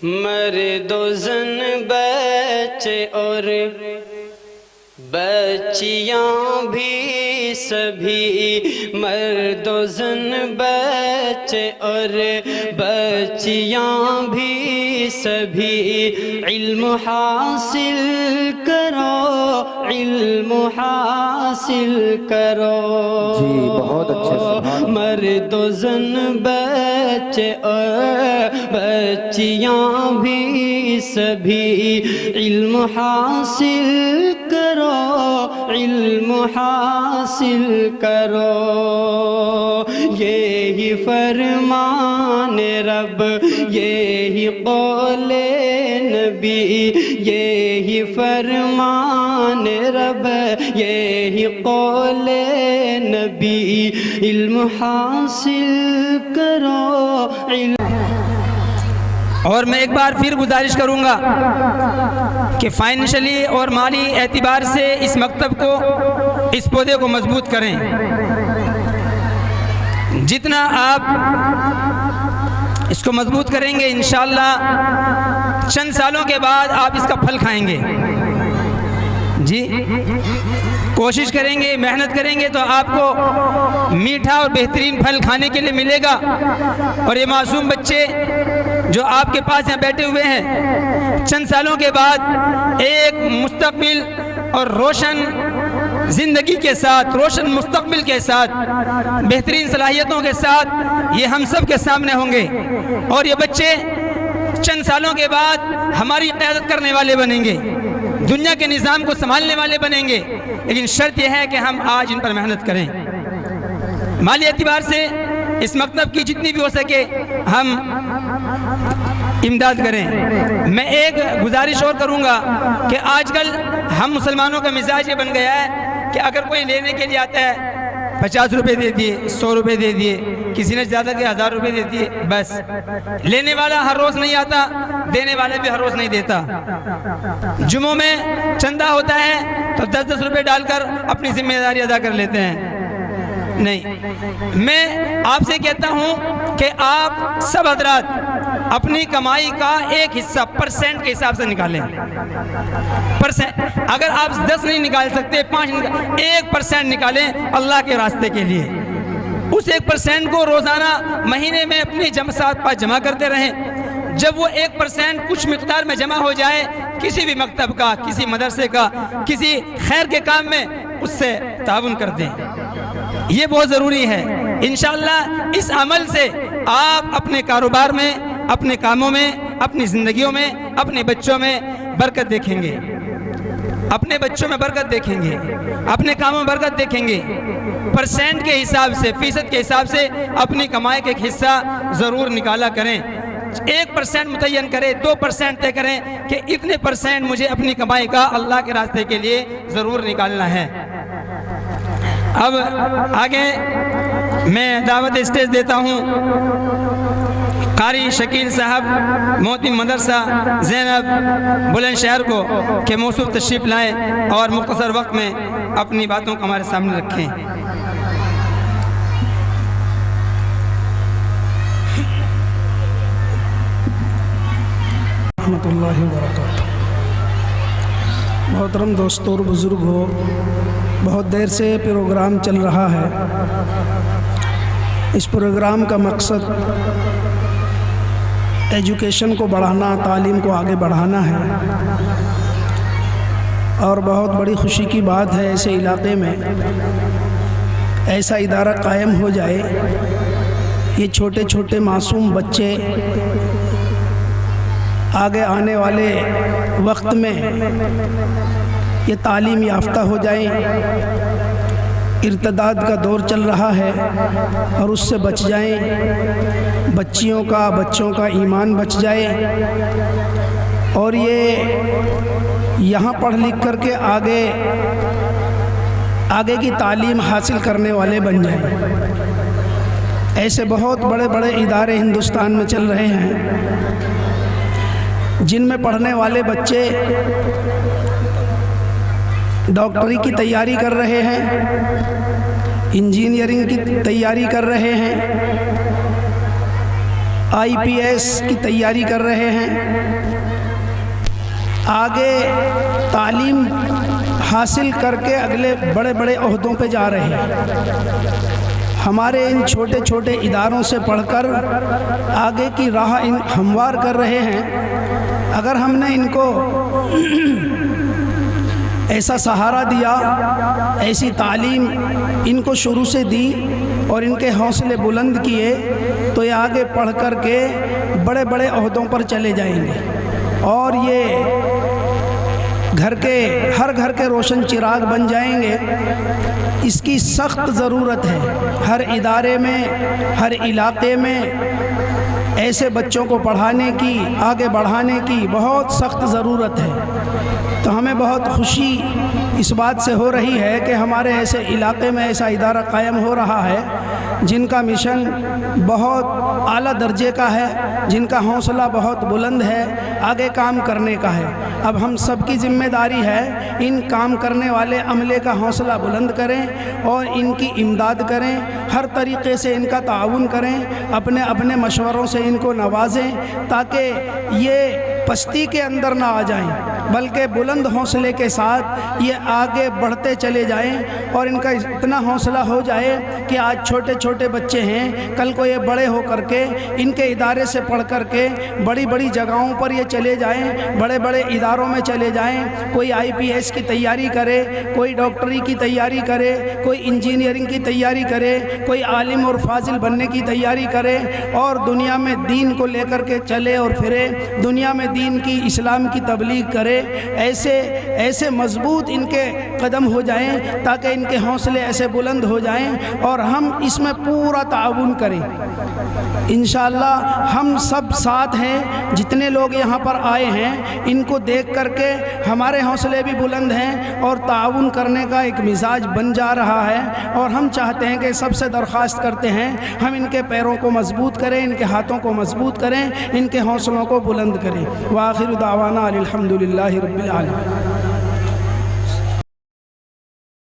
مرد و زن بچے اور بچیاں بھی سبھی، مرد و زن بچے اور بچیاں بھی سبھی، علم حاصل کرو، علم حاصل کرو۔ جی بہت اچھے، سبحان اللہ۔ مرد و زن بچے اور بچیاں بھی سبھی، علم حاصل کرو، علم حاصل کرو۔ یہی فرمان رب، یہی قول نبی، یہی فرمان رب، یہی قول نبی، علم حاصل کرو، علم۔ اور میں ایک بار پھر گزارش کروں گا کہ فائنینشلی اور مالی اعتبار سے اس مکتب کو، اس پودے کو مضبوط کریں۔ جتنا آپ اس کو مضبوط کریں گے انشاءاللہ چند سالوں کے بعد آپ اس کا پھل کھائیں گے۔ جی کوشش کریں گے، محنت کریں گے تو آپ کو میٹھا اور بہترین پھل کھانے کے لیے ملے گا۔ اور یہ معصوم بچے جو آپ کے پاس یہاں بیٹھے ہوئے ہیں، چند سالوں کے بعد ایک مستقبل اور روشن زندگی کے ساتھ، روشن مستقبل کے ساتھ، بہترین صلاحیتوں کے ساتھ یہ ہم سب کے سامنے ہوں گے۔ اور یہ بچے چند سالوں کے بعد ہماری قیادت کرنے والے بنیں گے، دنیا کے نظام کو سنبھالنے والے بنیں گے، لیکن شرط یہ ہے کہ ہم آج ان پر محنت کریں۔ مالی اعتبار سے اس مکتب کی جتنی بھی ہو سکے ہم امداد کریں۔ میں ایک گزارش اور کروں گا کہ آج کل ہم مسلمانوں کا مزاج یہ بن گیا ہے کہ اگر کوئی لینے کے لیے آتا ہے 50 روپے دے دیے، 100 روپے دے دیے، کسی نے زیادہ کہ 1000 روپے دے دیے، بس۔ لینے والا ہر روز نہیں آتا، دینے والا بھی ہر روز نہیں دیتا۔ جمعوں میں چندہ ہوتا ہے تو 10-10 روپے ڈال کر اپنی ذمہ داری ادا کر لیتے ہیں۔ نہیں، میں آپ سے کہتا ہوں کہ آپ سب حضرات اپنی کمائی کا ایک حصہ پرسنٹ کے حساب سے نکالیں۔ اگر آپ 10 نہیں نکال سکتے، 5 1% نکالیں اللہ کے راستے کے لیے۔ اس 1% کو روزانہ مہینے میں اپنی ساتھ پاس جمع کرتے رہیں۔ جب وہ 1% کچھ مقدار میں جمع ہو جائے، کسی بھی مکتب کا، کسی مدرسے کا، کسی خیر کے کام میں اس سے تعاون کر دیں۔ یہ بہت ضروری ہے۔ انشاءاللہ اس عمل سے آپ اپنے کاروبار میں، اپنے کاموں میں، اپنی زندگیوں میں، اپنے بچوں میں برکت دیکھیں گے، اپنے بچوں میں برکت دیکھیں گے، اپنے کاموں میں برکت دیکھیں گے۔ پرسنٹ کے حساب سے، فیصد کے حساب سے اپنی کمائی کا ایک حصہ ضرور نکالا کریں۔ 1% متعین کریں، 2% طے کریں کہ اتنے پرسنٹ مجھے اپنی کمائی کا اللہ کے راستے کے لیے ضرور نکالنا ہے۔ اب آگے میں دعوت اسٹیج دیتا ہوں قاری شکیل صاحب محتم مدرسہ زینب بلند شہر کو کہ موصوف تشریف لائیں اور مختصر وقت میں اپنی باتوں کو ہمارے سامنے رکھیں۔ رحمۃ اللہ وبرکاتہ۔ محترم دوستوں اور بزرگوں، بہت دیر سے پروگرام چل رہا ہے۔ اس پروگرام کا مقصد ایجوکیشن کو بڑھانا، تعلیم کو آگے بڑھانا ہے، اور بہت بڑی خوشی کی بات ہے ایسے علاقے میں ایسا ادارہ قائم ہو جائے۔ یہ چھوٹے چھوٹے معصوم بچے آگے آنے والے وقت میں یہ تعلیم یافتہ ہو جائیں۔ ارتداد کا دور چل رہا ہے اور اس سے بچ جائیں، بچیوں کا، بچوں کا ایمان بچ جائے، اور یہ یہاں پڑھ لکھ کر کے آگے کی تعلیم حاصل کرنے والے بن جائیں۔ ایسے بہت بڑے بڑے ادارے ہندوستان میں چل رہے ہیں جن میں پڑھنے والے بچے ڈاکٹری کی تیاری کر رہے ہیں، انجینئرنگ کی تیاری کر رہے ہیں، IPS کی تیاری کر رہے ہیں، آگے تعلیم حاصل کر کے اگلے بڑے بڑے عہدوں پہ جا رہے ہیں۔ ہمارے ان چھوٹے چھوٹے اداروں سے پڑھ کر آگے کی راہ ہموار کر رہے ہیں۔ اگر ہم نے ان کو ایسا سہارا دیا، ایسی تعلیم ان کو شروع سے دی اور ان کے حوصلے بلند کیے، تو یہ آگے پڑھ کر کے بڑے بڑے عہدوں پر چلے جائیں گے، اور یہ ہر گھر کے روشن چراغ بن جائیں گے۔ اس کی سخت ضرورت ہے، ہر ادارے میں، ہر علاقے میں ایسے بچوں کو پڑھانے کی، آگے بڑھانے کی بہت سخت ضرورت ہے۔ تو ہمیں بہت خوشی اس بات سے ہو رہی ہے کہ ہمارے ایسے علاقے میں ایسا ادارہ قائم ہو رہا ہے جن کا مشن بہت اعلیٰ درجے کا ہے، جن کا حوصلہ بہت بلند ہے، آگے کام کرنے کا ہے۔ اب ہم سب کی ذمہ داری ہے ان کام کرنے والے عملے کا حوصلہ بلند کریں اور ان کی امداد کریں، ہر طریقے سے ان کا تعاون کریں، اپنے مشوروں سے ان کو نوازیں، تاکہ یہ پستی کے اندر نہ آ جائیں، بلکہ بلند حوصلے کے ساتھ یہ آگے بڑھتے چلے جائیں، اور ان کا اتنا حوصلہ ہو جائے کہ آج چھوٹے چھوٹے بچے ہیں، کل کو یہ بڑے ہو کر کے ان کے ادارے سے پڑھ کر کے بڑی بڑی جگہوں پر یہ چلے جائیں، بڑے بڑے اداروں میں چلے جائیں۔ کوئی IPS کی تیاری کرے، کوئی ڈاکٹری کی تیاری کرے، کوئی انجینئرنگ کی تیاری کرے، کوئی عالم اور فاضل بننے کی تیاری کرے، اور دنیا میں دین کو لے کر کے چلے اور پھرے، دنیا میں دین کی، اسلام کی تبلیغ کرے۔ ایسے مضبوط ان کے قدم ہو جائیں تاکہ ان کے حوصلے ایسے بلند ہو جائیں، اور ہم اس میں پورا تعاون کریں۔ انشاءاللہ ہم سب ساتھ ہیں، جتنے لوگ یہاں پر آئے ہیں ان کو دیکھ کر کے ہمارے حوصلے بھی بلند ہیں، اور تعاون کرنے کا ایک مزاج بن جا رہا ہے، اور ہم چاہتے ہیں کہ سب سے درخواست کرتے ہیں ہم ان کے پیروں کو مضبوط کریں، ان کے ہاتھوں کو مضبوط کریں، ان کے حوصلوں کو بلند کریں۔ وآخر دعوانا الحمدللہ رب العالمین۔